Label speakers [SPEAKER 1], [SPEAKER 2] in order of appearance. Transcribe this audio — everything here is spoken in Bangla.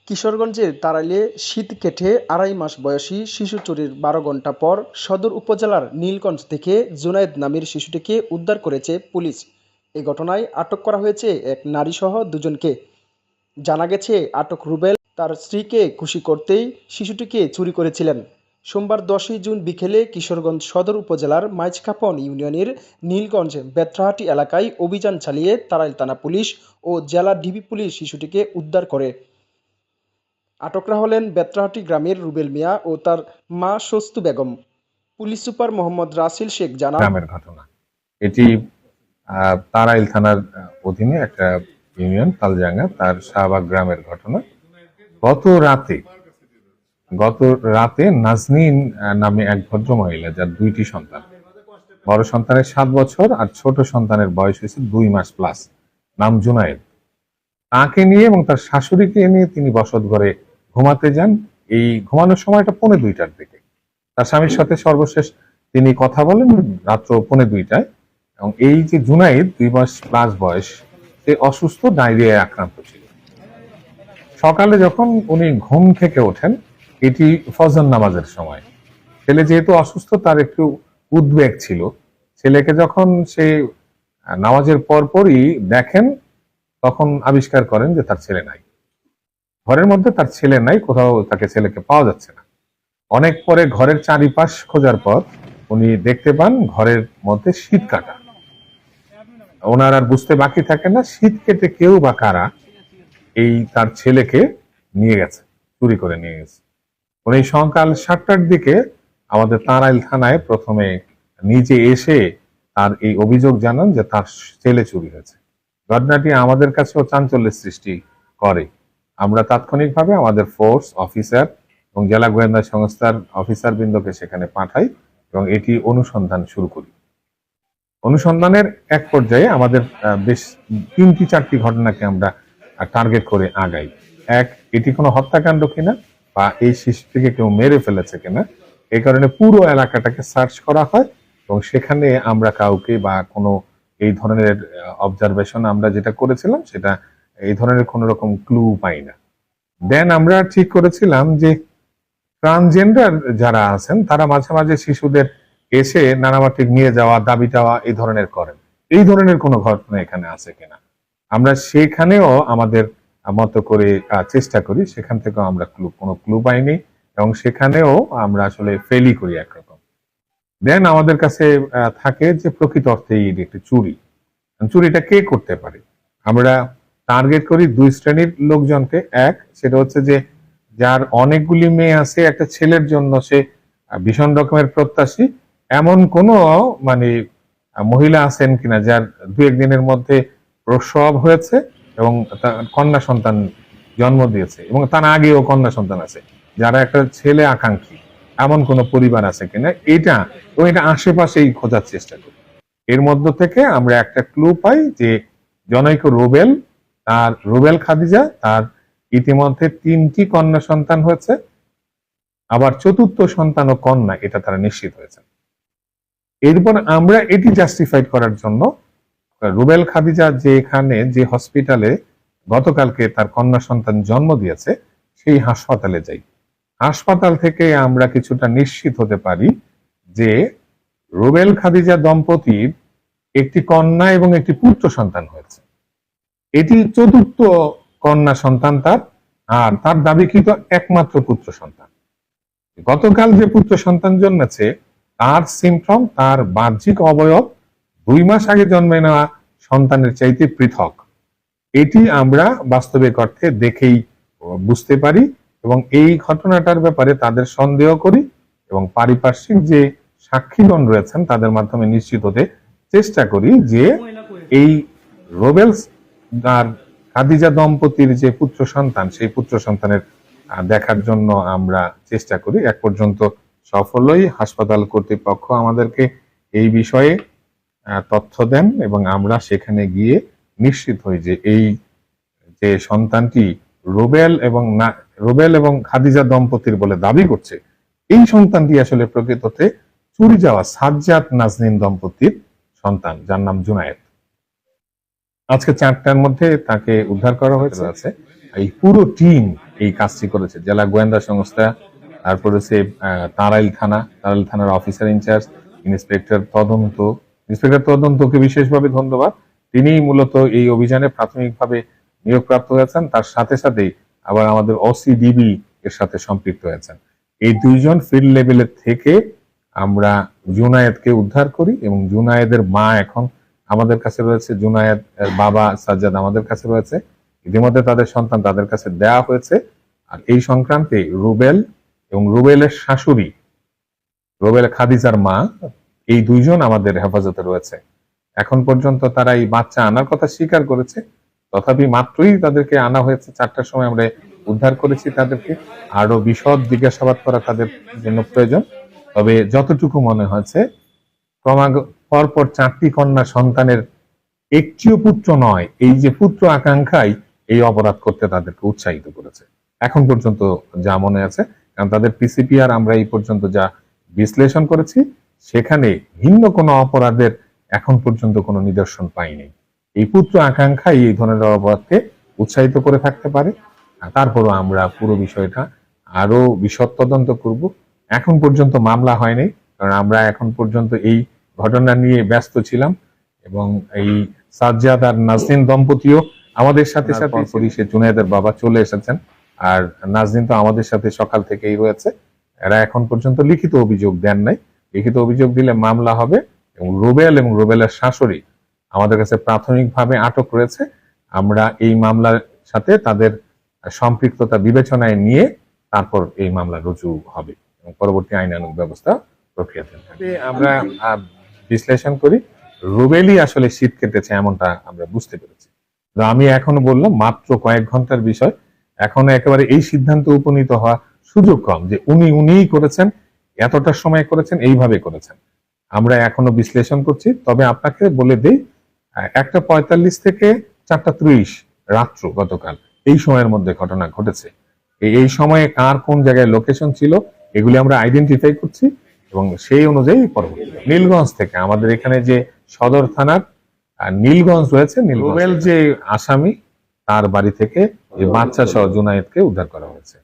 [SPEAKER 1] কিশোরগঞ্জের তাড়াইলে শীত কেটে আড়াই মাস বয়সী শিশু চুরির ১২ ঘণ্টা পর সদর উপজেলার নীলগঞ্জ থেকে জুনায়েদ নামের শিশুটিকে উদ্ধার করেছে পুলিশ। এ ঘটনায় আটক করা হয়েছে এক নারীসহ দুজনকে। জানা গেছে, আটক রুবেল তার স্ত্রীকে খুশি করতেই শিশুটিকে চুরি করেছিলেন। সোমবার ১০ই জুন বিকেলে কিশোরগঞ্জ সদর উপজেলার মাইজখাপন ইউনিয়নের নীলগঞ্জ বেত্রাহাটি এলাকায় অভিযান চালিয়ে তাড়াইল থানা পুলিশ ও জেলা ডিবি পুলিশ শিশুটিকে উদ্ধার করে। আটকরা হলেন বেত্রাহাটি গ্রামের রুবেল মিয়া ও তার মা শস্তু বেগম। পুলিশ সুপার মোহাম্মদ রাসেল শেখ জানান,
[SPEAKER 2] গ্রামের ঘটনা এটি তারাইল থানার অধীনে একটা ইউনিয়ন তালজাঙ্গা, তার শাহবাগ গ্রামের ঘটনা। গত রাতে নাজনীন নামে এক ভদ্র মহিলা, যার দুইটি সন্তান, বড় সন্তানের 7 বছর আর ছোট সন্তানের বয়স হয়েছে 2 মাস প্লাস, নাম জুনায়েদ, তাকে নিয়ে এবং তার শাশুড়িকে নিয়ে তিনি বসত ঘরে ঘুমাতে যান। এই ঘুমানোর সময়টা 1:45টার দিকে। তার স্বামীর সাথে সর্বশেষ তিনি কথা বলেন রাত্র 1:45টায়। এবং এই যে জুনাইদ 2 মাস প্লাস বয়স, সে অসুস্থ, ডায়রিয়ায় আক্রান্ত ছিল। সকালে যখন উনি ঘুম থেকে ওঠেন, এটি ফজর নামাজের সময়, ছেলে যেহেতু অসুস্থ তার একটু উদ্বেগ ছিল। ছেলেকে যখন সে নামাজের পরপরই দেখেন, তখন আবিষ্কার করেন যে তার ছেলে নাই, ঘরের মধ্যে তার ছেলে নাই, কোথাও তাকে ছেলেকে পাওয়া যাচ্ছে না। অনেক পরে ঘরের চারিপাশ খোঁজার পর উনি দেখতে পান ঘরের মধ্যে শীত কাটা। ওনার আর বুঝতে বাকি থাকে না শীত কেটে কেউ বা কারা এই তার ছেলেকে নিয়ে গেছে, চুরি করে নিয়ে গেছে। উনি সকাল 7টার দিকে আমাদের তারাইল থানায় প্রথমে নিজে এসে তার এই অভিযোগ জানান যে তার ছেলে চুরি হয়েছে। ঘটনাটি আমাদের কাছেও চাঞ্চল্যের সৃষ্টি করে। আমরা তাৎক্ষণিকভাবে আমাদের ফোর্স অফিসার এবং জেলা গোয়েন্দা সংস্থার অফিসার বৃন্দকে সেখানে পাঠাই এবং এটি অনুসন্ধান শুরু করি। অনুসন্ধানের এক পর্যায়ে আমাদের বেশ 3-4টি ঘটনাকে আমরা টার্গেট করে আগাই। এক, এটি কোনো হত্যাকাণ্ড কিনা বা এই শিশুটিকে কেউ মেরে ফেলেছে কিনা, এই কারণে পুরো এলাকাটাকে সার্চ করা হয় এবং সেখানে আমরা কাউকে বা কোনো এই ধরনের অবজারভেশন আমরা যেটা করেছিলাম সেটা এই ধরনের কোনো রকম ক্লু পাই না। দেন আমরা ঠিক করেছিলাম যে ট্রান্সজেন্ডার যারা আছেন তারা মাঝে মাঝে শিশুদের এসে নানামাটিক নিয়ে যাওয়া, দাবি চাওয়া এই ধরনের করেন। এই ধরনের কোনো ঘটনা এখানে আছে কিনা আমরা সেখানেও আমাদের মতো করে চেষ্টা করি। সেখান থেকেও আমরা কোনো ক্লু পাইনি এবং সেখানেও আমরা আসলে ফেলই করি একরকম। দেন আমাদের কাছে থাকে যে প্রকৃত অর্থেই একটি চুরি, চুরিটা কে করতে পারে। আমরা টার্গেট করি 2 শ্রেণীর লোকজনকে। এক, সেটা হচ্ছে যে যার অনেকগুলি মেয়ে আছে, একটা ছেলের জন্য সে ভীষণ রকমের প্রত্যাশী, এমন কোন মহিলা আছেন কিনা যার 2-1 দিনের মধ্যে প্রসব হয়েছে এবং কন্যা সন্তান জন্ম দিয়েছে এবং তার আগেও কন্যা সন্তান আছে, যারা একটা ছেলে আকাঙ্ক্ষী, এমন কোন পরিবার আছে কিনা, এটা আশেপাশেই খোঁজার চেষ্টা করি। এর মধ্য থেকে আমরা একটা ক্লু পাই যে জনৈক রুবেল খাদিজা, তার ইতিমধ্যে 3টি কন্যা সন্তান হয়েছে, আবার 4র্থ সন্তানও কন্যা, এটা তারা নিশ্চিত হয়েছে। এরপর আমরা এটি জাস্টিফাইড করার জন্য রুবেল খাদিজা যে হসপিটালে গতকালকে তার কন্যা সন্তান জন্ম দিয়েছে সেই হাসপাতালে যাই। হাসপাতাল থেকে আমরা কিছুটা নিশ্চিত হতে পারি যে রুবেল খাদিজা দম্পতির একটি কন্যা এবং একটি পুত্র সন্তান হয়েছে। এটি 4র্থ কন্যা সন্তান তার, আর তার দাবিকৃত একমাত্র পুত্র সন্তান। গতকাল যে পুত্র সন্তান জন্মেছে তার সিমটম, তার বাহ্যিক অবয়ব 2 মাস আগে জন্মে নেওয়া সন্তানের চাইতে পৃথক। এটি আমরা বাস্তবিক অর্থে দেখেই বুঝতে পারি এবং এই ঘটনাটার ব্যাপারে তাদের সন্দেহ করি এবং পারিপার্শ্বিক যে সাক্ষীগণ রয়েছেন তাদের মাধ্যমে নিশ্চিত হতে চেষ্টা করি যে এই রুবেল আর খাদিজা দম্পতির যে পুত্র সন্তান, সেই পুত্র সন্তানের দেখার জন্য আমরা চেষ্টা করি। এক পর্যন্ত সফলই। হাসপাতাল কর্তৃপক্ষ আমাদেরকে এই বিষয়ে তথ্য দেন এবং আমরা সেখানে গিয়ে নিশ্চিত হই যে এই যে সন্তানটি রুবেল এবং খাদিজা দম্পতির বলে দাবি করছে, এই সন্তানটি আসলে প্রকৃততে চুরি যাওয়া সাজ্জাদ নাজনীন দম্পতির সন্তান, যার নাম জুনায়েদ। আজকে 4টার মধ্যে তাকে উদ্ধার করা হয়েছে। এই পুরো টিম এই কাজটি করেছে। জেলা গোয়েন্দা সংস্থা, তারপর হচ্ছে তাড়াইল থানার অফিসার ইনচার্জ, ইন্সপেক্টর তদন্তকে বিশেষভাবে ধন্যবাদ। তিনি মূলত এই অভিযানে প্রাথমিকভাবে নিয়োগপ্রাপ্ত হয়েছেন, তার সাথে সাথেই আবার আমাদের OCDB এর সাথে সম্পৃক্ত হয়েছেন। এই দুইজন ফিল্ড লেভেলের থেকে আমরা জুনায়েদকে উদ্ধার করি এবং জুনায়েদের মা এখন আমাদের কাছে রয়েছে, জুনায়েদ এর বাবা সাজ্জাদ আমাদের কাছে রয়েছে। ইতিমধ্যে তাদের সন্তান তাদের কাছে দেয়া হয়েছে। আর এই সংক্রান্তে রুবেল এবং রুবেলের শাশুড়ি, রুবেল খাদিজার মা, এই দুইজন আমাদের হেফাজতে রয়েছে। এখন পর্যন্ত তারা এই বাচ্চা আনার কথা স্বীকার করেছে, তথাপি মাত্রই তাদেরকে আনা হয়েছে, 4টার সময় আমরা উদ্ধার করেছি তাদেরকে। আরো বিশদ জিজ্ঞাসাবাদ করা তাদের জন্য প্রয়োজন। তবে যতটুকু মনে হচ্ছে, পরপর 4টি কন্যা সন্তানের একটিও পুত্র নয়, এই যে পুত্র আকাঙ্ক্ষাই এই অপরাধ করতে তাদেরকে উৎসাহিত করেছে এখন পর্যন্ত যা মনে আছে। কারণ তাদের PCPR আমরা এই পর্যন্ত যা বিশ্লেষণ করেছি, সেখানে ভিন্ন কোনো অপরাধের এখন পর্যন্ত কোনো নিদর্শন পাইনি। এই পুত্র আকাঙ্ক্ষাই এই ধরনের অপরাধকে উৎসাহিত করে থাকতে পারে। তারপরও আমরা পুরো বিষয়টা আরো বিশদ তদন্ত করব। এখন পর্যন্ত মামলা হয়নি, কারণ আমরা এখন পর্যন্ত এই ঘটনা নিয়ে ব্যস্ত ছিলাম এবং এই সাজ্জাদ আর নাজনীন দম্পতিও আমাদের সাথে পুলিশে জুনায়েদের বাবা চলে এসেছেন। আর নাজনীন তো আমাদের সাথে সকাল থেকেই রয়েছে। এরা এখন পর্যন্ত লিখিত অভিযোগ দেন নাই। লিখিত অভিযোগ দিলে মামলা হবে এবং রুবেল এবং রুবেলের শাশুড়ি আমাদের কাছে প্রাথমিকভাবে আটক রয়েছে। আমরা এই মামলার সাথে তাদের সম্পৃক্ততা বিবেচনায় নিয়ে তারপর এই মামলা রুজু হবে এবং পরবর্তী আইনানুগ ব্যবস্থা প্রক্রিয়াধীন থাকবে। আমরা বিশ্লেষণ করি, রুবেলই আসলে শীত কেটেছে এমনটা আমরা বুঝতে পেরেছি। তো আমি এখনো বললাম মাত্র কয়েক ঘন্টার বিষয়, এখনো একেবারে এই সিদ্ধান্তে উপনীত হওয়া সুযোগ কম যে উনিই করেছেন, এতটা সময় করেছেন, এইভাবে করেছেন। আমরা এখনো বিশ্লেষণ করছি। তবে আপনাকে বলে দেই, 1:45 থেকে 4:30 রাত্র গতকাল এই সময়ের মধ্যে ঘটনা ঘটেছে। এই সময়ে কার কোন জায়গায় লোকেশন ছিল এগুলি আমরা আইডেন্টিফাই করছি এবং সেই অনুযায়ী পরবর্তী নীলগঞ্জ থেকে আমাদের এখানে যে সদর থানার নীলগঞ্জ রয়েছে, রুবেল যে আসামি তার বাড়ি থেকে এই বাচ্চা সহ জুনায়েদকে উদ্ধার করা হয়েছে।